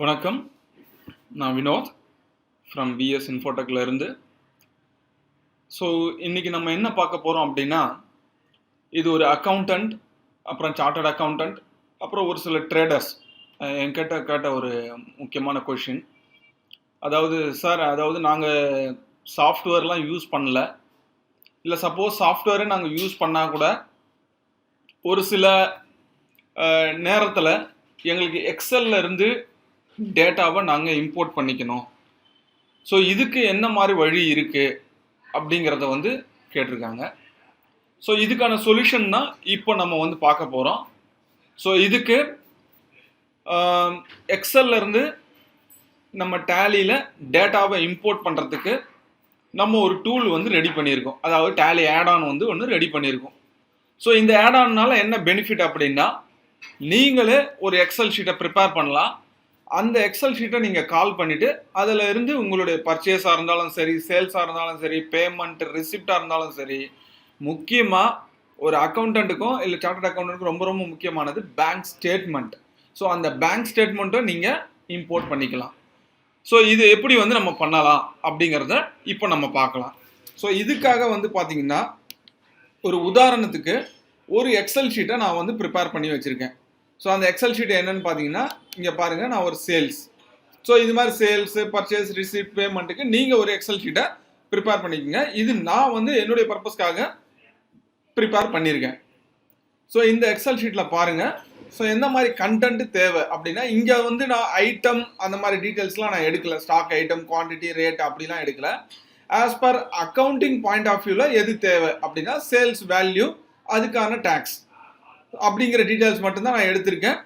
வணக்கம். நான் Vinod from vs இன்ஃபோடெக்ல இருந்து. ஸோ இன்னைக்கு நம்ம என்ன பார்க்க போகிறோம் அப்படின்னா, இது ஒரு அக்கௌண்டன்ட், அப்புறம் சார்ட்டர்ட் அக்கௌண்டன்ட், அப்புறம் ஒரு சில ட்ரேடர்ஸ் என்கிட்ட கேட்ட ஒரு முக்கியமான கொஷின். அதாவது நாங்கள் சாஃப்ட்வேர்லாம் யூஸ் பண்ணல, இல்லை சப்போஸ் சாஃப்ட்வேரை நாங்கள் யூஸ் பண்ணால் கூட ஒரு சில நேரத்தில் எங்களுக்கு எக்ஸல்ல இருந்து டேட்டாவை நாங்கள் இம்போர்ட் பண்ணிக்கணும். ஸோ இதுக்கு என்ன மாதிரி வழி இருக்குது அப்படிங்கிறத கேட்டிருக்காங்க. ஸோ இதுக்கான சொல்யூஷன் தான் இப்போ நம்ம பார்க்க போகிறோம். ஸோ இதுக்கு எக்ஸல்ல இருந்து நம்ம டேலியில் டேட்டாவை இம்போர்ட் பண்ணுறதுக்கு நம்ம ஒரு டூல் ரெடி பண்ணியிருக்கோம். அதாவது டேலி ஆட்-ஆன் ஒன்று ரெடி பண்ணியிருக்கோம். ஸோ இந்த ஆட்-ஆன்னால என்ன பெனிஃபிட் அப்படின்னா, நீங்களே ஒரு எக்ஸல் ஷீட்டை ப்ரிப்பேர் பண்ணலாம். அந்த எக்ஸல் ஷீட்டை நீங்கள் கால் பண்ணிவிட்டு அதில் இருந்து உங்களுடைய பர்ச்சேஸாக இருந்தாலும் சரி, சேல்ஸாக இருந்தாலும் சரி, பேமெண்ட் ரிசிப்டாக இருந்தாலும் சரி, முக்கியமாக ஒரு அக்கௌண்டண்ட்டுக்கும் இல்லை சார்ட்டர்ட் அக்கௌண்டண்ட்டுக்கும் ரொம்ப ரொம்ப முக்கியமானது பேங்க் ஸ்டேட்மெண்ட். ஸோ அந்த பேங்க் ஸ்டேட்மெண்ட்டை நீங்கள் இம்போர்ட் பண்ணிக்கலாம். ஸோ இது எப்படி நம்ம பண்ணலாம் அப்படிங்கிறத இப்போ நம்ம பார்க்கலாம். ஸோ இதுக்காக பார்த்தீங்கன்னா, ஒரு உதாரணத்துக்கு ஒரு எக்ஸல் ஷீட்டை நான் ப்ரிப்பேர் பண்ணி வச்சுருக்கேன். ஸோ அந்த எக்ஸல் ஷீட் என்னன்னு பார்த்தீங்கன்னா, இங்கே பாருங்கள், நான் ஒரு சேல்ஸ். ஸோ இது மாதிரி சேல்ஸு, பர்ச்சேஸ், ரிசிப்ட், பேமெண்ட்டுக்கு நீங்கள் ஒரு எக்ஸல் ஷீட்டை ப்ரிப்பேர் பண்ணிக்கோங்க. இது நான் என்னுடைய பர்பஸ்க்காக ப்ரிப்பேர் பண்ணியிருக்கேன். ஸோ இந்த எக்ஸல் ஷீட்டில் பாருங்கள். ஸோ எந்த மாதிரி கண்டென்ட் தேவை அப்படின்னா, இங்கே நான் ஐட்டம் அந்த மாதிரி டீட்டெயில்ஸ்லாம் நான் எடுக்கல. ஸ்டாக் ஐட்டம், குவான்டிட்டி, ரேட் அப்படிலாம் எடுக்கல. As per accounting point of வியூவில் எது தேவை அப்படின்னா, சேல்ஸ் வேல்யூ, அதுக்கான டேக்ஸ் அப்படிங்கிற டீட்டெயில்ஸ் மட்டும்தான் நான் எடுத்திருக்கேன்.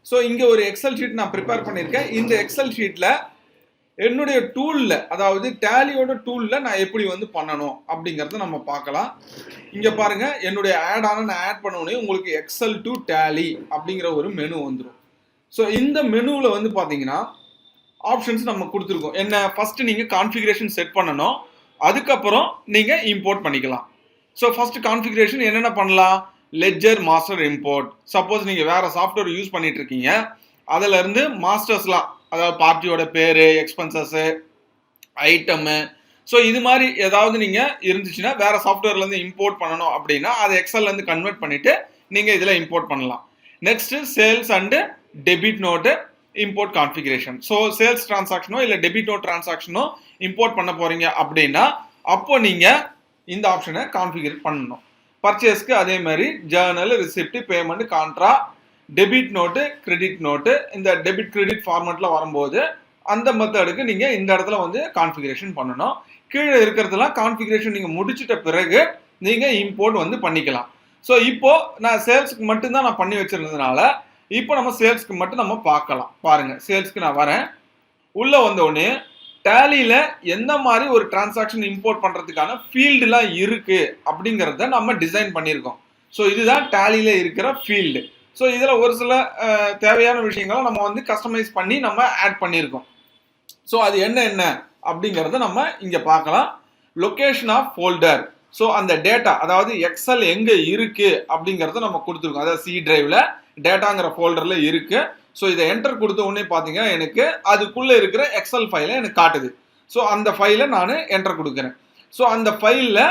ஸோ இங்கே ஒரு எக்ஸல் ஷீட் நான் ப்ரிப்பேர் பண்ணியிருக்கேன். இந்த எக்ஸல் ஷீட்டில் என்னுடைய டூலில், அதாவது டேலியோட டூலில் நான் எப்படி பண்ணணும் அப்படிங்கிறத நம்ம பார்க்கலாம். இங்கே பாருங்கள், என்னுடைய ஆட்-ஆன நான் ஆட் பண்ண உங்களுக்கு எக்ஸல் டு டேலி அப்படிங்கிற ஒரு மெனு வந்துடும். ஸோ இந்த மெனுவில் பார்த்தீங்கன்னா ஆப்ஷன்ஸ் நம்ம கொடுத்துருக்கோம். என்ன, ஃபஸ்ட்டு நீங்கள் கான்ஃபிகரேஷன் செட் பண்ணணும், அதுக்கப்புறம் நீங்கள் இம்போர்ட் பண்ணிக்கலாம். ஸோ ஃபஸ்ட்டு கான்ஃபிகரேஷன் என்னென்ன பண்ணலாம், லெட்ஜர் மாஸ்டர் இம்போர்ட். சப்போஸ் நீங்கள் வேறு சாஃப்ட்வேர் யூஸ் பண்ணிட்டு இருக்கீங்க, அதிலேருந்து மாஸ்டர்ஸ்லாம், அதாவது பார்ட்டியோட பேர், எக்ஸ்பென்சஸ்ஸு, ஐட்டமு, ஸோ இது மாதிரி ஏதாவது நீங்கள் இருந்துச்சுன்னா வேறு சாஃப்ட்வேர்லேருந்து இம்போர்ட் பண்ணணும் அப்படின்னா அதை எக்ஸல்லேருந்து கன்வெர்ட் பண்ணிவிட்டு நீங்கள் இதில் இம்போர்ட் பண்ணலாம். Next sales and debit note import configuration. So sales டிரான்சாக்ஷனோ இல்லை டெபிட் நோட் டிரான்சாக்ஷனோ இம்போர்ட் பண்ண போகிறீங்க அப்படின்னா அப்போ நீங்கள் இந்த ஆப்ஷனை கான்ஃபிகர் பண்ணணும். பர்ச்சேஸ்க்கு அதே மாதிரி Journal, receipt, payment, contra, debit note, credit note, இந்த டெபிட் கிரெடிட் ஃபார்மேட்டில் வரும்போது அந்த மெத்தடுக்கு நீங்கள் இந்த இடத்துல கான்ஃபிகரேஷன் பண்ணணும். கீழே இருக்கிறதுலாம் கான்ஃபிகரேஷன் நீங்கள் முடிச்சிட்ட பிறகு நீங்கள் இம்போர்ட் பண்ணிக்கலாம். ஸோ இப்போது நான் சேல்ஸுக்கு மட்டும்தான் நான் பண்ணி வச்சுருந்ததுனால இப்போ நம்ம சேல்ஸ்க்கு மட்டும் நம்ம பார்க்கலாம். பாருங்கள், சேல்ஸ்க்கு நான் வரேன். உள்ளே வந்தோடனே டேலியில் எந்த மாதிரி ஒரு டிரான்சாக்ஷன் இம்போர்ட் பண்ணுறதுக்கான ஃபீல்டுலாம் இருக்குது அப்படிங்கிறத நம்ம டிசைன் பண்ணியிருக்கோம். ஸோ இதுதான் டேலியில் இருக்கிற ஃபீல்டு. ஸோ இதில் ஒரு சில தேவையான விஷயங்களை நம்ம கஸ்டமைஸ் பண்ணி நம்ம ஆட் பண்ணியிருக்கோம். ஸோ அது என்ன அப்படிங்கிறத நம்ம இங்கே பார்க்கலாம். Location of folder. ஸோ அந்த டேட்டா, அதாவது எக்ஸல் எங்கே இருக்குது அப்படிங்கிறத நம்ம கொடுத்துருக்கோம். அதாவது சி டிரைவில் டேட்டாங்கிற ஃபோல்டரில் இருக்குது. ஸோ இதை என்டர் கொடுத்த உடனே பார்த்தீங்கன்னா எனக்கு அதுக்குள்ளே இருக்கிற எக்ஸல் ஃபைலை எனக்கு காட்டுது. ஸோ அந்த ஃபைலை நான் என்டர் கொடுக்குறேன். ஸோ அந்த ஃபைலில்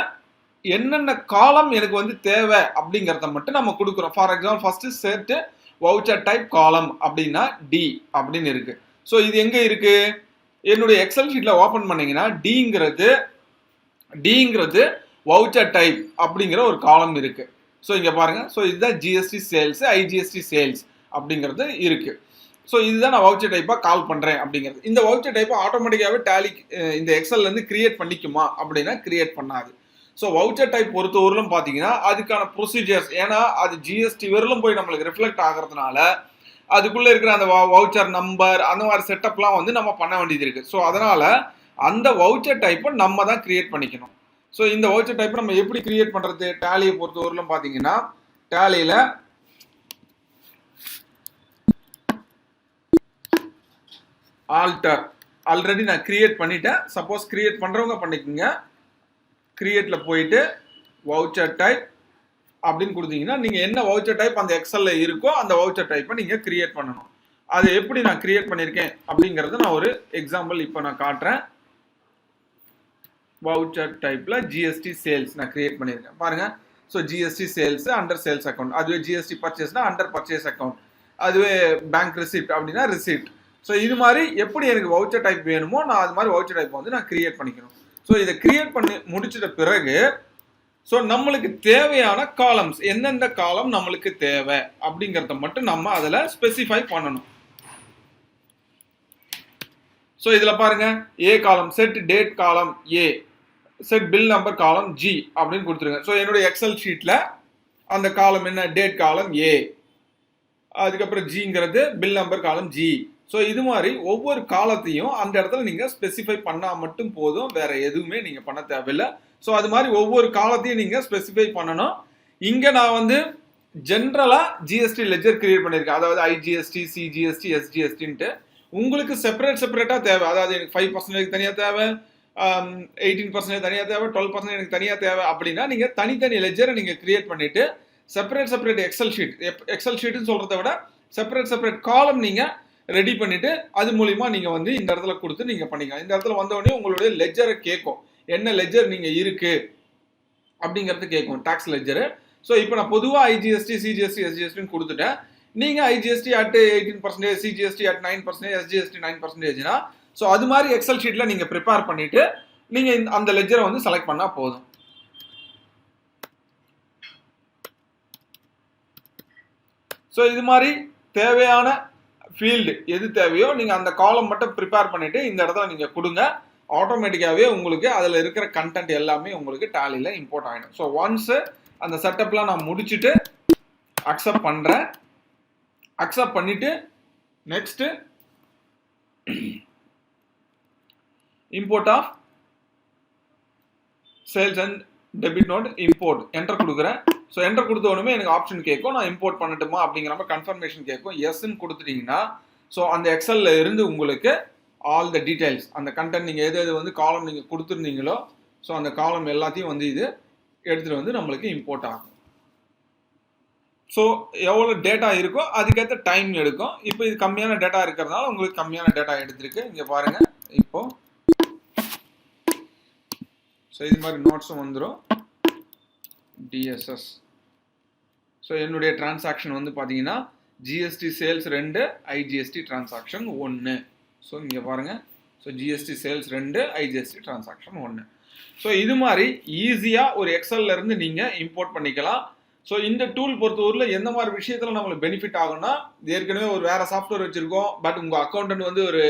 என்னென்ன காலம் எனக்கு தேவை அப்படிங்கிறத மட்டும் நம்ம கொடுக்குறோம். For example first set voucher type காலம் அப்படின்னா டி அப்படின்னு இருக்குது. ஸோ இது எங்கே இருக்குது, என்னுடைய எக்ஸல் ஷீட்டில் ஓப்பன் பண்ணிங்கன்னா டிங்கிறது வவுச்சர் டைப் அப்படிங்கிற ஒரு காலம் இருக்குது. ஸோ இங்கே பாருங்கள். ஸோ இதுதான் ஜிஎஸ்டி சேல்ஸ், ஐஜிஎஸ்டி சேல்ஸ் அப்படிங்கிறது இருக்குது. ஸோ இதுதான் நான் வவுச்சர் டைப்பாக கால் பண்ணுறேன் அப்படிங்கிறது. இந்த வவுச்சர் டைப்பை ஆட்டோமேட்டிக்காகவே டேலி இந்த எக்ஸல்லேருந்து கிரியேட் பண்ணிக்குமா அப்படின்னா கிரியேட் பண்ணாது. ஸோ வவுச்சர் டைப் பொறுத்தவரையிலும் பார்த்தீங்கன்னா அதுக்கான ப்ரொசீஜர்ஸ், ஏன்னா அது ஜிஎஸ்டி வரலும் போய் நம்மளுக்கு ரிஃப்ளெக்ட் ஆகிறதுனால அதுக்குள்ளே இருக்கிற அந்த வவுச்சர் நம்பர் அந்த மாதிரி செட்டப்லாம் நம்ம பண்ண வேண்டியது இருக்குது. ஸோ அதனால் அந்த வவுச்சர் டைப்பை நம்ம தான் கிரியேட் பண்ணிக்கணும். ஸோ இந்த வவுச்சர் டைப்பை நம்ம எப்படி கிரியேட் பண்ணுறது, டேலியை பொறுத்தவரையிலும் பார்த்தீங்கன்னா டேலியில் ஆல்டர் ஆல்ரெடி நான் கிரியேட் பண்ணிட்டேன். சப்போஸ் கிரியேட் பண்ணுறவங்க பண்ணிக்கோங்க. கிரியேட்டில் போயிட்டு வவுச்சர் டைப் அப்படின்னு கொடுத்தீங்கன்னா நீங்கள் என்ன வவுச்சர் டைப் அந்த எக்ஸலில் இருக்கோ அந்த வவுச்சர் டைப்பை நீங்கள் கிரியேட் பண்ணணும். அதை எப்படி நான் கிரியேட் பண்ணியிருக்கேன் அப்படிங்கிறத நான் ஒரு எக்ஸாம்பிள் இப்போ நான் காட்டுறேன். வவுச்சர் டைப்ல ஜிஎஸ்டி சேல்ஸ் நான் கிரியேட் பண்ணியிருக்கேன் பாருங்க. So GST sales under sales account, அதுவே ஜிஎஸ்டி பர்ச்சேஸ்னா அண்டர் பர்ச்சேஸ் அக்கௌண்ட், அதுவே பேங்க் ரிசிப்ட் அப்படின்னா ரிசிப்ட். ஸோ இது மாதிரி எப்படி எனக்கு வவுச்சர் டைப் வேணுமோ நான் அது மாதிரி வவுச்சர் டைப் வந்து நான் கிரியேட் பண்ணிக்கணும். ஸோ இதை கிரியேட் பண்ணி முடிச்சிட்ட பிறகு ஸோ நம்மளுக்கு தேவையான காலம்ஸ் எந்தெந்த காலம் நம்மளுக்கு தேவை அப்படிங்கிறத மட்டும் நம்ம அதில் ஸ்பெசிஃபை பண்ணணும். ஸோ இதில் பாருங்க, ஏ காலம் செட் டேட் காலம் ஏ, செட் பில் நம்பர் காலம் ஜி அப்படின்னு கொடுத்துருங்க. ஸோ என்னுடைய எக்ஸல் ஷீட்டில் அந்த காலம் என்ன, டேட் காலம் ஏ, அதுக்கப்புறம் ஜிங்கிறது பில் நம்பர் காலம் ஜி. ஸோ இது மாதிரி ஒவ்வொரு காலத்தையும் அந்த இடத்துல நீங்கள் ஸ்பெசிஃபை பண்ணால் மட்டும் போதும், வேற எதுவுமே நீங்கள் பண்ண தேவையில்லை. ஸோ அது மாதிரி ஒவ்வொரு காலத்தையும் நீங்கள் ஸ்பெசிஃபை பண்ணணும். இங்கே நான் வந்து ஜென்ரலாக ஜிஎஸ்டி லெஜர் கிரியேட் பண்ணியிருக்கேன், அதாவது ஐஜிஎஸ்டி, சிஜிஎஸ்டி, எஸ்ஜிஎஸ்டின்ட்டு. உங்களுக்கு செப்பரேட்டாக தேவை, அதாவது எனக்கு 5% தனியாக தேவை, 18% தனியாக தேவை, 12% எனக்கு தனியாக தேவை அப்படின்னா நீங்கள் தனித்தனி லெஜரை நீங்கள் கிரியேட் பண்ணிவிட்டு செப்பரேட் எக்ஸல் ஷீட்டுன்னு சொல்கிறத விட செப்பரேட் காலம் நீங்கள் ரெடி பண்ணிவிட்டு அது மூலிமா நீங்கள் வந்து இந்த இடத்துல கொடுத்து நீங்கள் பண்ணிக்கலாம். இந்த இடத்துல வந்தோடனே உங்களுடைய லெஜரை கேட்கும், என்ன லெஜர் நீங்கள் இருக்குது அப்படிங்கிறது கேட்கும், டாக்ஸ் லெஜரு. ஸோ இப்போ நான் பொதுவாக ஐஜிஎஸ்டி, சிஜிஎஸ்டி, எஸ்ஜிஎஸ்டின்னு கொடுத்துட்டேன். நீங்கள் IGST at 18%, CGST at 9%, SGST 9%னா ஸோ அது மாதிரி எக்ஸல் ஷீட்டில் நீங்கள் ப்ரிப்பேர் பண்ணிவிட்டு நீங்கள் அந்த லெஜரை வந்து செலக்ட் பண்ணால் போதும். ஸோ இது மாதிரி தேவையான ஃபீல்டு எது தேவையோ நீங்கள் அந்த காலம் மட்டும் ப்ரிப்பேர் பண்ணிவிட்டு இந்த இடத்துல நீங்கள் கொடுங்க. ஆட்டோமேட்டிக்காகவே உங்களுக்கு அதில் இருக்கிற கண்டென்ட் எல்லாமே உங்களுக்கு டேலியில் இம்போர்ட் ஆகிடும். ஸோ ஒன்ஸு அந்த செட்டப்லாம் நான் முடிச்சுட்டு அக்செப்ட் பண்ணுறேன். அக்செப்ட் பண்ணிவிட்டு next import of sales and debit note import enter கொடுக்குறேன். ஸோ என்டர் கொடுத்த உடனே எனக்கு ஆப்ஷன் கேட்கும், நான் இம்போர்ட் பண்ணட்டுமா அப்படிங்கிற மாதிரி கன்ஃபர்மேஷன் கேட்கும். எஸ்ன்னு கொடுத்துட்டீங்கன்னா ஸோ அந்த எக்ஸல்ல இருந்து உங்களுக்கு ஆல் த டீடைல்ஸ், அந்த கண்டென்ட் நீங்கள் எது வந்து காலம் நீங்கள் கொடுத்துருந்தீங்களோ ஸோ அந்த காலம் எல்லாத்தையும் வந்து இது எடுத்துகிட்டு வந்து நம்மளுக்கு இம்போர்ட் ஆகும். ஸோ எவ்வளோ டேட்டா இருக்கோ அதுக்கேற்ற டைம் எடுக்கும். இப்போ இது கம்மியான டேட்டா இருக்கிறதுனால உங்களுக்கு கம்மியான டேட்டா எடுத்திருக்கு. இங்கே பாருங்கள், இப்போ ஸோ இது மாதிரி நோட்ஸும் வந்துடும், டிஎஸ்எஸ். ஸோ என்னுடைய டிரான்சாக்ஷன் வந்து பார்த்தீங்கன்னா GST sales 2, IGST transaction 1. So இங்கே பாருங்கள், so GST sales 2, IGST transaction 1. So இது மாதிரி ஈஸியாக ஒரு எக்ஸல்ல இருந்து நீங்கள் இம்போர்ட் பண்ணிக்கலாம். ஸோ இந்த டூல் பொறுத்தவரையில் எந்த மாதிரி விஷயத்தில் நம்மளுக்கு பெனிஃபிட் ஆகும்னா, ஏற்கனவே ஒரு வேறு சாஃப்ட்வேர் வச்சுருக்கோம், பட் உங்கள் அக்கௌண்டன்ட் வந்து ஒரு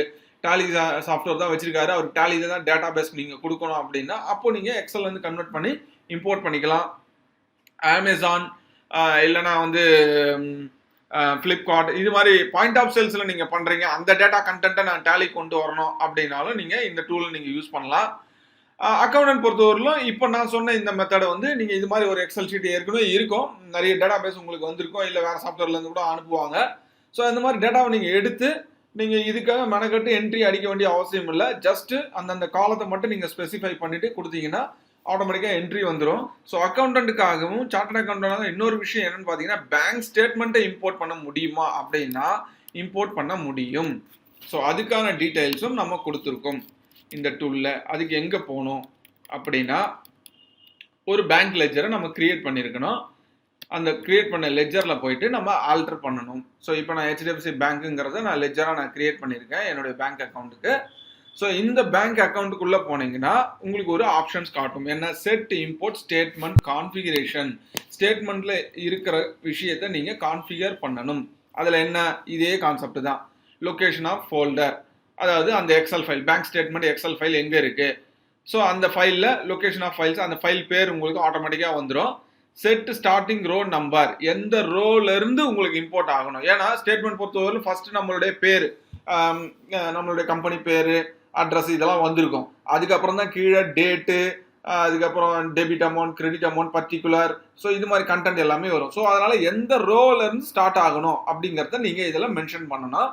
டேலி சாஃப்ட்வேர் தான் வச்சிருக்காரு, அவர் டேலி தான் டேட்டா பேஸ் நீங்கள் கொடுக்கணும் அப்படின்னா அப்போ நீங்கள் எக்ஸல் வந்து கன்வெர்ட் பண்ணி இம்போர்ட் பண்ணிக்கலாம். அமேசான் இல்லைனா வந்து ஃப்ளிப்கார்ட் இது மாதிரி பாயிண்ட் ஆஃப் சேல்ஸில் நீங்கள் பண்ணுறீங்க, அந்த டேட்டா கண்டென்ட்டை நான் டேலி கொண்டு வரணும் அப்படின்னாலும் நீங்கள் இந்த டூலை நீங்கள் யூஸ் பண்ணலாம். அக்கௌண்டன்ட் பொறுத்தவரையிலும் இப்போ நான் சொன்ன இந்த மெத்தடை வந்து நீங்கள் இது மாதிரி ஒரு எக்ஸல் ஷீட் ஏற்கனவே இருக்கும், நிறைய டேட்டா பேஸ் உங்களுக்கு வந்திருக்கும், இல்லை வேறு சாஃப்ட்வேர்லேருந்து கூட அனுப்புவாங்க. ஸோ இந்த மாதிரி டேட்டாவை நீங்கள் எடுத்து நீங்கள் இதுக்காக மெனக்கட்டு என்ட்ரி அடிக்க வேண்டிய அவசியம் இல்லை. ஜஸ்ட்டு அந்தந்த காலத்தை மட்டும் நீங்கள் ஸ்பெசிஃபை பண்ணிவிட்டு கொடுத்தீங்கன்னா ஆட்டோமேட்டிக்காக என்ட்ரி வந்துடும். ஸோ அக்கௌண்டன்ட்டுக்காகவும் சார்ட்டர்ட் அக்கௌண்டன்ட் இன்னொரு விஷயம் என்னென்னு பார்த்தீங்கன்னா, பேங்க் ஸ்டேட்மெண்ட்டை இம்போர்ட் பண்ண முடியுமா அப்படின்னா இம்போர்ட் பண்ண முடியும். ஸோ அதுக்கான டீட்டெயில்ஸும் நம்ம கொடுத்துருக்கோம் இந்த டூலில். அதுக்கு எங்கே போகணும் அப்படின்னா, ஒரு பேங்க் லெஜரை நம்ம கிரியேட் பண்ணியிருக்கணும். அந்த கிரியேட் பண்ண லெஜரில் போயிட்டு நம்ம ஆல்டர் பண்ணணும். ஸோ இப்போ நான் ஹெச்டிஎஃப்சி பேங்க்குங்கிறத நான் லெஜராக நான் கிரியேட் பண்ணியிருக்கேன் என்னுடைய பேங்க் அக்கௌண்ட்டுக்கு. ஸோ இந்த பேங்க் அக்கௌண்ட்டுக்குள்ளே போனீங்கன்னா உங்களுக்கு ஒரு ஆப்ஷன்ஸ் காட்டும், என்ன செட் இம்போர்ட் ஸ்டேட்மெண்ட் கான்ஃபிகரேஷன். ஸ்டேட்மெண்ட்டில் இருக்கிற விஷயத்தை நீங்கள் கான்ஃபிகர் பண்ணணும். அதில் என்ன, இதே கான்செப்ட் தான், லொக்கேஷன் ஆஃப் ஃபோல்டர், அதாவது அந்த Excel file, bank statement Excel file எங்கே இருக்குது, ஸோ அந்த ஃபைலில் லொக்கேஷன் ஆஃப் ஃபைல்ஸ், அந்த ஃபைல் பேர் உங்களுக்கு ஆட்டோமேட்டிக்காக வந்துடும். செட் ஸ்டார்டிங் ரோ நம்பர், எந்த ரோலேருந்து உங்களுக்கு இம்போர்ட் ஆகணும். ஏன்னா ஸ்டேட்மெண்ட் பொறுத்தவரைக்கும் ஃபஸ்ட்டு நம்மளுடைய பேர், நம்மளுடைய கம்பெனி பேர், அட்ரஸ் இதெல்லாம் வந்திருக்கும். அதுக்கப்புறம் தான் கீழே டேட்டு, அதுக்கப்புறம் debit amount, credit amount, particular, so இது மாதிரி கண்டென்ட் எல்லாமே வரும். ஸோ அதனால் எந்த ரோலேருந்து ஸ்டார்ட் ஆகணும் அப்படிங்கிறத நீங்கள் இதில் மென்ஷன் பண்ணணும்.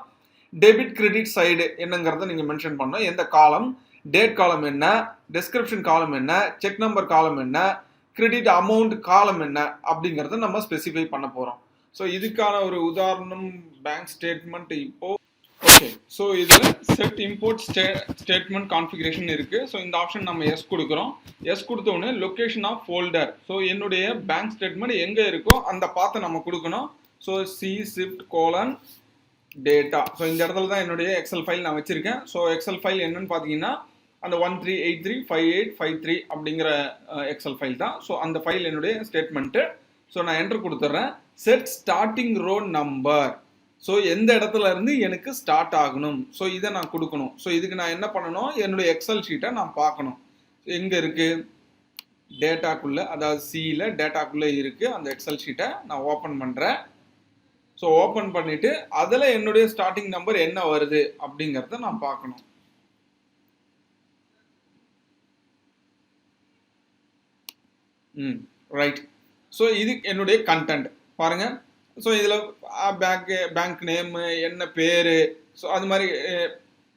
டெபிட் கிரெடிட் சைடு என்னங்கிறத நீங்கள் மென்ஷன் பண்ணணும். எந்த காலம், டேட் காலம் என்ன, டெஸ்கிரிப்ஷன் காலம் என்ன, செக் நம்பர் காலம் என்ன, கிரெடிட் அமௌண்ட் காலம் என்ன அப்படிங்கிறத நம்ம ஸ்பெசிஃபை பண்ண போகிறோம். ஸோ இதுக்கான ஒரு உதாரணம் பேங்க் ஸ்டேட்மெண்ட் இப்போ. ஓகே, ஸோ இதில் செட் இம்போர்ட் ஸ்டேட்மெண்ட் கான்ஃபிகரேஷன் இருக்குது. ஸோ இந்த ஆப்ஷன் நம்ம எஸ் கொடுக்குறோம். எஸ் கொடுத்த உடனே லொக்கேஷன் ஆஃப் ஃபோல்டர், ஸோ என்னுடைய பேங்க் ஸ்டேட்மெண்ட் எங்கே இருக்கோ அந்த பாத்தை நம்ம கொடுக்கணும். So C shift colon data. So இந்த இடத்துல தான் என்னுடைய எக்ஸல் ஃபைல் நான் வச்சுருக்கேன். ஸோ எக்ஸல் ஃபைல் என்னன்னு பார்த்தீங்கன்னா அந்த 13835853 அப்படிங்கிற எக்ஸல் ஃபைல் தான். ஸோ அந்த ஃபைல் என்னுடைய ஸ்டேட்மெண்ட்டு. ஸோ நான் என்ட்ரு கொடுத்துட்றேன். Set starting row number, so எந்த இடத்துல இருந்து எனக்கு ஸ்டார்ட் ஆகணும், ஸோ இதை நான் கொடுக்கணும். ஸோ இதுக்கு நான் என்ன பண்ணணும், என்னுடைய எக்ஸல் ஷீட்டை நான் பார்க்கணும். எங்கே இருக்குது, டேட்டாக்குள்ளே, அதாவது சியில் டேட்டாக்குள்ளே இருக்குது. அந்த எக்ஸல் ஷீட்டை நான் ஓப்பன் பண்ணுறேன். ஸோ ஓப்பன் பண்ணிவிட்டு அதில் என்னுடைய ஸ்டார்டிங் நம்பர் என்ன வருது அப்படிங்கிறத நான் பார்க்கணும். ரைட். ஸோ இது என்னுடைய கண்டென்ட் பாருங்கள். ஸோ இதில் பேங்க் நேமு என்ன பேர், ஸோ அது மாதிரி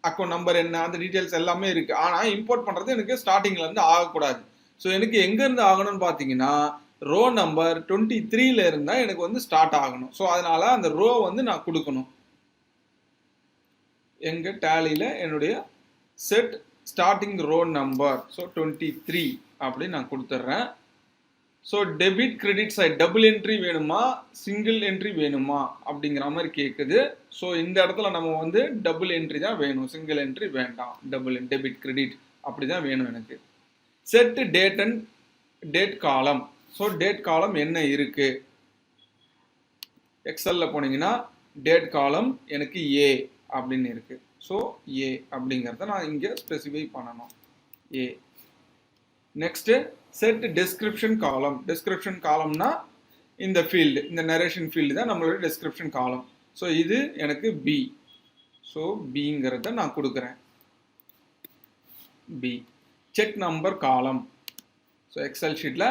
அக்கௌண்ட் நம்பர் என்ன, அந்த டீட்டெயில்ஸ் எல்லாமே இருக்குது. ஆனால் இம்போர்ட் பண்ணுறது எனக்கு ஸ்டார்டிங்லேருந்து ஆகக்கூடாது. ஸோ எனக்கு எங்கேருந்து ஆகணும்னு பார்த்தீங்கன்னா ரோ நம்பர் 23 இருந்தால் எனக்கு வந்து ஸ்டார்ட் ஆகணும். ஸோ அதனால் அந்த ரோ வந்து நான் கொடுக்கணும். எங்கள் டேலியில் என்னுடைய set starting row number, so 23 அப்படின்னு நான் கொடுத்துட்றேன். So debit credit side double entry வேணுமா சிங்கிள் என்ட்ரி வேணுமா அப்படிங்கிற மாதிரி கேட்குது. ஸோ இந்த இடத்துல நம்ம வந்து டபுள் என்ட்ரி தான் வேணும், சிங்கிள் என்ட்ரி வேண்டாம். டெபிட் கிரெடிட் அப்படி தான் வேணும் எனக்கு. செட் டேட் அண்ட் டேட் காலம், ஸோ டேட் காலம் என்ன இருக்குது, எக்ஸலில் போனீங்கன்னா டேட் காலம் எனக்கு ஏ அப்படின்னு இருக்குது. ஸோ ஏ அப்படிங்கிறத நான் இங்கே ஸ்பெசிஃபை பண்ணணும், ஏ. நெக்ஸ்ட்டு செட் டெஸ்கிரிப்ஷன் காலம். டெஸ்கிரிப்ஷன் காலம்னா இந்த ஃபீல்டு, இந்த நரேஷன் ஃபீல்டு தான் நம்மளுடைய டெஸ்கிரிப்ஷன் காலம். ஸோ இது எனக்கு பி. ஸோ பிங்கிறத நான் கொடுக்குறேன், பி. செக் நம்பர் காலம், ஸோ எக்ஸல் ஷீட்டில்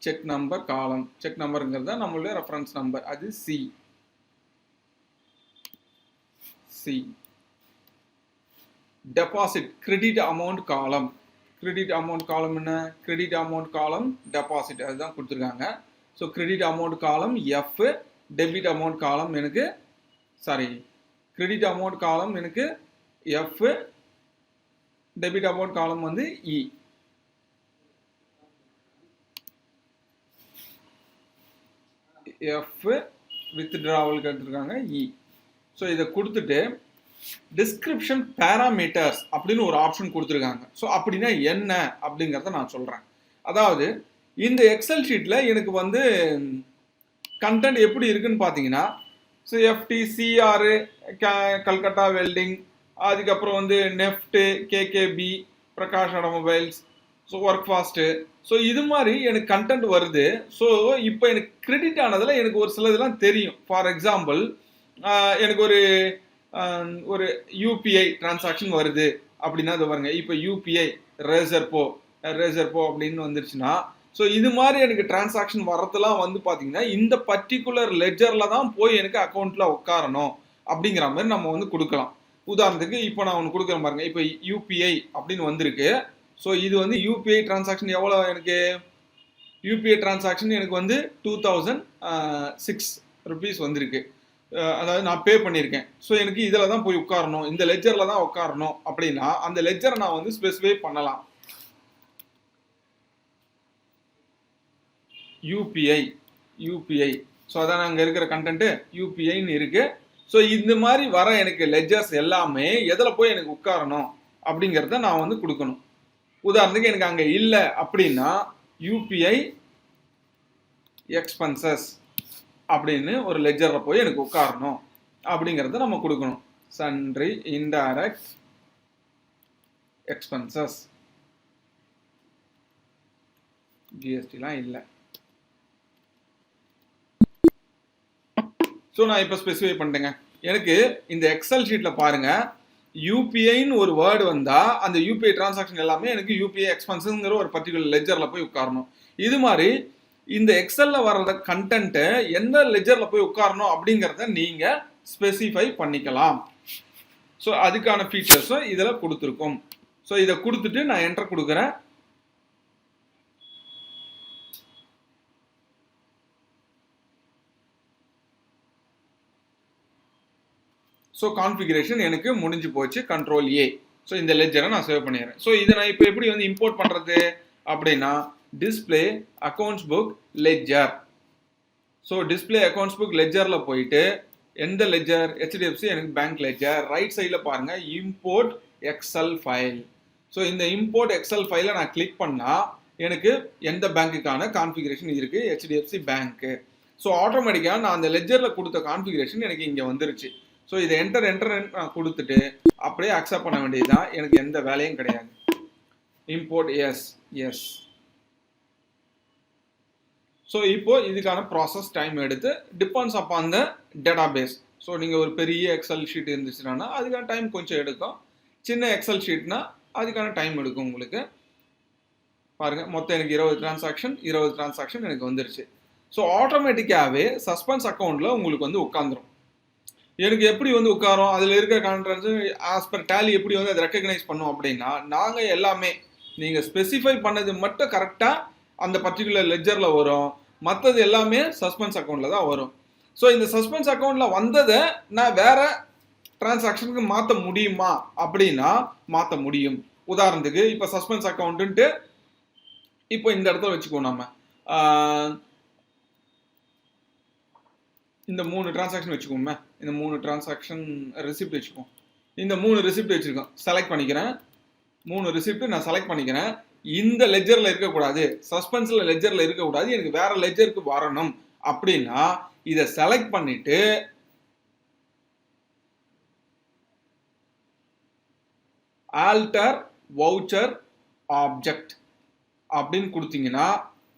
செக் நம்பர் காலம், செக் நம்பருங்கிறது தான் நம்மளுடைய ரெஃபரன்ஸ் நம்பர், அது C. C. Deposit credit amount காலம். கிரெடிட் அமௌண்ட் காலம் என்ன, கிரெடிட் அமௌண்ட் காலம் டெபாசிட் அதுதான் கொடுத்துருக்காங்க. ஸோ கிரெடிட் அமௌண்ட் காலம் எஃப், டெபிட் அமௌண்ட் காலம் எனக்கு கிரெடிட் அமௌண்ட் காலம் எனக்கு எஃப், டெபிட் அமௌண்ட் காலம் வந்து இ. எஃப் வித்ட்ராவலுக்கு எடுத்துருக்காங்க இ. ஸோ இதை கொடுத்துட்டு டிஸ்கிரிப்ஷன் பேராமீட்டர்ஸ் அப்படின்னு ஒரு ஆப்ஷன் கொடுத்துருக்காங்க. ஸோ அப்படின்னா என்ன அப்படிங்கிறத நான் சொல்கிறேன். அதாவது இந்த எக்ஸல் ஷீட்டில் எனக்கு வந்து கண்டென்ட் எப்படி இருக்குன்னு பார்த்தீங்கன்னா, so FT, CR, Calcutta welding, அதுக்கப்புறம் வந்து NEFT, KKB, Prakash automobiles, so work fast, so இது மாதிரி எனக்கு கண்டென்ட் வருது. ஸோ இப்போ எனக்கு கிரெடிட் ஆனதில் எனக்கு ஒரு சில இதெல்லாம் தெரியும். ஃபார் எக்ஸாம்பிள் எனக்கு ஒரு யூபிஐ டிரான்சாக்ஷன் வருது அப்படின்னா அது பாருங்க, இப்போ யூபிஐ ரேசர்போ அப்படின்னு வந்துருச்சுன்னா, ஸோ இது மாதிரி எனக்கு டிரான்சாக்ஷன் வர்றதுலாம் வந்து பார்த்தீங்கன்னா இந்த பர்டிகுலர் லெஜரில் தான் போய் எனக்கு அக்கௌண்ட்டில் உட்காரணும் அப்படிங்கிற மாதிரி நம்ம வந்து கொடுக்கலாம். உதாரணத்துக்கு இப்போ நான் ஒன்று கொடுக்குறேன் பாருங்க, இப்போ யூபிஐ அப்படின்னு வந்திருக்கு. ஸோ இது வந்து யூபிஐ டிரான்சாக்ஷன் எவ்வளோ, எனக்கு யூபிஐ டிரான்சாக்ஷன் எனக்கு வந்து 2006 ருபீஸ் வந்திருக்கு. அதாவது நான் பே பண்ணியிருக்கேன். ஸோ எனக்கு இதில் தான் போய் உட்காரணும், இந்த லெஜரில் தான் உட்காரணும் அப்படின்னா அந்த லெஜரை நான் வந்து ஸ்பெசிஃபை பண்ணலாம். யூபிஐ ஸோ அதான் அங்கே இருக்கிற கண்டென்ட்டு யூபிஐன்னு இருக்கு. ஸோ இந்த மாதிரி வர எனக்கு லெஜர்ஸ் எல்லாமே எதில் போய் எனக்கு உட்காரணும் அப்படிங்கிறத நான் வந்து கொடுக்கணும். உதாரணத்துக்கு எனக்கு அங்கே இல்லை அப்படின்னா யூபிஐ எக்ஸ்பென்சஸ் அப்படின்னு ஒரு லெஜரில் போய் எனக்கு உட்காரணும் அப்படிங்கிறத நம்ம கொடுக்கணும். சன்ட்ரி இன்டைரக்ட் எக்ஸ்பென்சஸ், ஜிஎஸ்டிலாம் இல்லை. ஸோ நான் இப்போ ஸ்பெசிஃபை பண்ணிட்டேங்க. எனக்கு இந்த எக்ஸல் ஷீட்டில் பாருங்கள், யூபிஐன்னு ஒரு வேர்டு வந்தால் அந்த யூபிஐ டிரான்சாக்ஷன் எல்லாமே எனக்கு யூபிஐ எக்ஸ்பென்ஸுங்கிற ஒரு பர்டிகுலர் லெஜரில் போய் உட்காரணும். இது மாதிரி இந்த எக்ஸலில் வர்ற கண்டென்ட்டை எந்த லெஜரில் போய் உட்காரணும் அப்படிங்கிறத நீங்கள் ஸ்பெசிஃபை பண்ணிக்கலாம். ஸோ அதுக்கான ஃபீச்சர்ஸும் இதில் கொடுத்துருக்கோம். ஸோ இதை கொடுத்துட்டு நான் என்டர் கொடுக்குறேன். ஸோ கான்ஃபிகரேஷன் எனக்கு முடிஞ்சு போச்சு, கண்ட்ரோல் ஏ. ஸோ இந்த லெஜரை நான் சேவ் பண்ணிடுறேன். ஸோ இதை நான் இப்போ எப்படி வந்து இம்போர்ட் பண்ணுறது அப்படின்னா, display accounts book ledger. So display accounts book லெஜரில் போயிட்டு எந்த லெஜர், ஹெச்டிஎஃப்சி எனக்கு பேங்க் லெஜர், ரைட் சைடில் பாருங்கள் இம்போர்ட் எக்ஸல் ஃபைல். ஸோ இந்த இம்போர்ட் எக்ஸல் ஃபைலை நான் கிளிக் பண்ணால் எனக்கு எந்த பேங்க்குக்கான கான்ஃபிகரேஷன் இருக்குது, ஹெச்டிஎஃப்சி பேங்க்கு. ஸோ ஆட்டோமேட்டிக்காக நான் அந்த லெஜரில் கொடுத்த கான்ஃபிகரேஷன் எனக்கு இங்கே வந்துருச்சு. ஸோ இதை என்டர் நான் கொடுத்துட்டு அப்படியே அக்செப்ட் பண்ண வேண்டியதுதான், எனக்கு எந்த வேலையும் கிடையாது. Import S. ஸோ இப்போ இதுக்கான ப்ராசஸ் டைம் எடுத்து depends upon the database. So நீங்கள் ஒரு பெரிய எக்ஸல் ஷீட் இருந்துச்சுன்னா அதுக்கான டைம் கொஞ்சம் எடுக்கும். சின்ன எக்ஸல் ஷீட்னா அதுக்கான டைம் எடுக்கும் உங்களுக்கு. பாருங்கள், மொத்தம் எனக்கு 20 டிரான்சாக்ஷன் எனக்கு வந்துருச்சு. ஸோ ஆட்டோமேட்டிக்காகவே சஸ்பென்ஸ் அக்கௌண்ட்டில் உங்களுக்கு வந்து உட்காந்துரும். எனக்கு எப்படி வந்து உட்காரும், அதில் இருக்கிற கான்ட்ராக்ட்ஸ் ஆஸ் பர் டேலி எப்படி வந்து அதை ரெக்கக்னைஸ் பண்ணும் அப்படின்னா, நாங்கள் எல்லாமே நீங்கள் ஸ்பெசிஃபை பண்ணது மட்டும் கரெக்டாக அந்த பர்டிகுலர் லெஜரில் வரும், மற்றது எல்லாமே சஸ்பென்ஸ் அக்கௌண்ட்டில் தான் வரும். ஸோ இந்த சஸ்பென்ஸ் அக்கௌண்ட்டில் வந்ததை நான் வேறு டிரான்சாக்ஷனுக்கு மாற்ற முடியுமா அப்படின்னா மாற்ற முடியும். உதாரணத்துக்கு இப்போ சஸ்பென்ஸ் அக்கௌண்ட்டுன்ட்டு இப்போ இந்த இடத்துல வச்சுக்குவோம், நம்ம இந்த 3 டிரான்சாக்ஷன் வச்சுக்கோமே, இந்த 3 டிரான்சாக்ஷன் ரெசிப்ட் வச்சுக்கோம். இந்த 3 ரெசிப்ட் வச்சுருக்கோம், செலக்ட் பண்ணிக்கிறேன். 3 ரெசிப்ட் நான் செலக்ட் பண்ணிக்கிறேன். இந்த லெஜரில் இருக்கக்கூடாது, சஸ்பென்ஸில் லெஜரில் இருக்கக்கூடாது, எனக்கு வேற லெஜருக்கு வரணும் அப்படின்னா இதை செலக்ட் பண்ணிட்டு ஆல்டர் வவுச்சர் ஆப்ஜெக்ட் அப்படின்னு கொடுத்தீங்கன்னா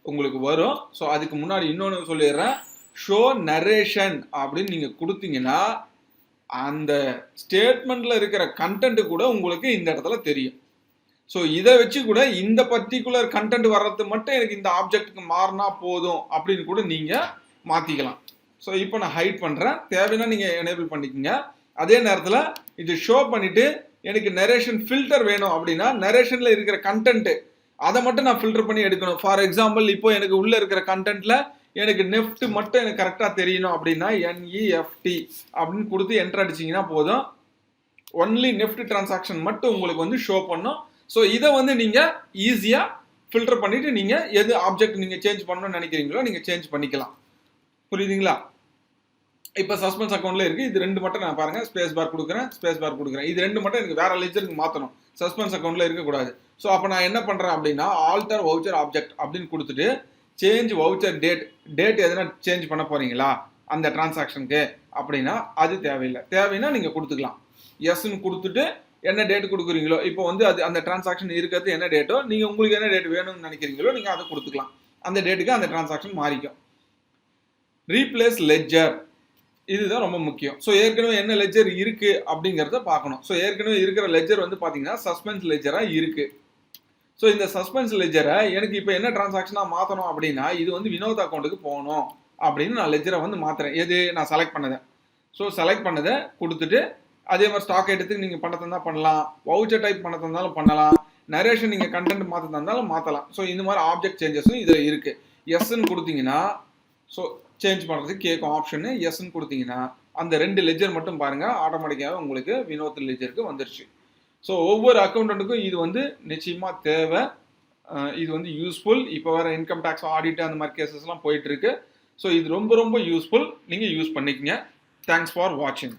உங்களுக்கு வரும். ஸோ அதுக்கு முன்னாடி இன்னொன்று சொல்லிடுறேன், ஷோ நரேஷன் அப்படின்னு நீங்கள் கொடுத்தீங்கன்னா அந்த ஸ்டேட்மெண்ட்டில் இருக்கிற கண்டென்ட் கூட உங்களுக்கு இந்த இடத்துல தெரியும். ஸோ இதை வச்சு கூட இந்த பர்டிகுலர் கண்டென்ட் வர்றது மட்டும் எனக்கு இந்த ஆப்ஜெக்ட்டுக்கு மாறினா போதும் அப்படின்னு கூட நீங்கள் மாற்றிக்கலாம். ஸோ இப்போ நான் ஹைட் பண்ணுறேன், தேவைன்னா நீங்கள் எனேபிள் பண்ணிக்கோங்க. அதே நேரத்தில் இது ஷோ பண்ணிவிட்டு எனக்கு நரேஷன் ஃபில்டர் வேணும் அப்படின்னா நரேஷனில் இருக்கிற கண்டென்ட்டு அதை மட்டும் நான் ஃபில்டர் பண்ணி எடுக்கணும். ஃபார் எக்ஸாம்பிள் இப்போ எனக்கு உள்ளே இருக்கிற கண்டென்ட்டில் எனக்கு நெஃப்ட் மட்டும் எனக்கு கரெக்டாக தெரியணும் அப்படின்னா NEFT அப்படின்னு கொடுத்து என்டர் அடிச்சிங்கன்னா போதும், ஒன்லி நெஃப்ட் டிரான்சாக்ஷன் மட்டும் உங்களுக்கு வந்து ஷோ பண்ணும். ஸோ இதை வந்து நீங்கள் ஈஸியாக ஃபில்டர் பண்ணிவிட்டு நீங்கள் எது ஆப்ஜெக்ட் நீங்கள் சேஞ்ச் பண்ணணும்னு நினைக்கிறீங்களோ நீங்கள் சேஞ்ச் பண்ணிக்கலாம். புரியுதுங்களா? இப்போ சஸ்பென்ஸ் அக்கௌண்ட்டில் இருக்குது, இது 2 மட்டும் நான் பாருங்கள் ஸ்பேஸ் பார் கொடுக்குறேன். இது 2 மட்டும் எனக்கு வேறு லெஜருக்கு மாற்றணும், சஸ்பென்ஸ் அக்கௌண்ட்டில் இருக்கக்கூடாது. ஸோ அப்போ நான் என்ன பண்ணுறேன் அப்படின்னா ஆல்டர் வவுச்சர் ஆப்ஜெக்ட் அப்படின்னு கொடுத்துட்டு சேஞ்ச் வவுச்சர் டேட் எதனா சேஞ்ச் பண்ண போகிறீங்களா அந்த டிரான்சாக்ஷனுக்கு அப்படின்னா அது தேவைன்னா நீங்கள் கொடுத்துக்கலாம். எஸ்ன்னு கொடுத்துட்டு என்ன டேட் கொடுக்குறீங்களோ, இப்போ வந்து அது அந்த டிரான்சாக்ஷன் இருக்கிறது என்ன டேட்டோ, நீங்கள் உங்களுக்கு என்ன டேட் வேணும்னு நினைக்கிறீங்களோ நீங்கள் அதை கொடுத்துக்கலாம். அந்த டேட்டுக்கு அந்த டிரான்சாக்ஷன் மாறிக்கும். ரீப்ளேஸ் லெஜர், இதுதான் ரொம்ப முக்கியம். ஸோ ஏற்கனவே என்ன லெஜர் இருக்குது அப்படிங்கிறத பார்க்கணும். ஸோ ஏற்கனவே இருக்கிற லெஜர் வந்து பார்த்தீங்கன்னா சஸ்பென்ஸ் லெஜராக இருக்குது. ஸோ இந்த சஸ்பென்ஸ் லெஜரை எனக்கு இப்போ என்ன டிரான்சாக்ஷனாக மாற்றணும் அப்படின்னா இது வந்து வினோத் அக்கௌண்ட்டுக்கு போகணும் அப்படின்னு நான் லெஜரை வந்து மாற்றுறேன். எது நான் செலக்ட் பண்ணதை. ஸோ செலக்ட் பண்ணதை கொடுத்துட்டு அதே மாதிரி ஸ்டாக் எடுத்து நீங்கள் பண்ண தந்தால் பண்ணலாம், வவுச்சர் டைப் பண்ண தந்தாலும் பண்ணலாம், நரேஷன் நீங்கள் கண்டென்ட் மாற்ற தந்தாலும் மாற்றலாம். ஸோ இந்த மாதிரி ஆப்ஜெக்ட் சேஞ்சஸும் இதில் இருக்குது. எஸ்ன்னு கொடுத்தீங்கன்னா ஸோ சேஞ்ச் பண்ணுறதுக்கு கேட்கும் ஆப்ஷனு. எஸ்ன்னு கொடுத்தீங்கன்னா அந்த 2 லெஜர் மட்டும் பாருங்கள் ஆட்டோமேட்டிக்காக உங்களுக்கு வினோத் லெஜருக்கு வந்துருச்சு. ஸோ ஒவ்வொரு அக்கௌண்டண்ட்டுக்கும் இது வந்து நிச்சயமாக தேவை, இது வந்து யூஸ்ஃபுல். இப்போ வேறு இன்கம் டேக்ஸ் ஆடிட் அந்த மாதிரி கேசஸ்லாம் போயிட்டுருக்கு. ஸோ இது ரொம்ப ரொம்ப யூஸ்ஃபுல், நீங்கள் யூஸ் பண்ணிக்கங்க. தேங்க்ஸ் ஃபார் வாட்சிங்.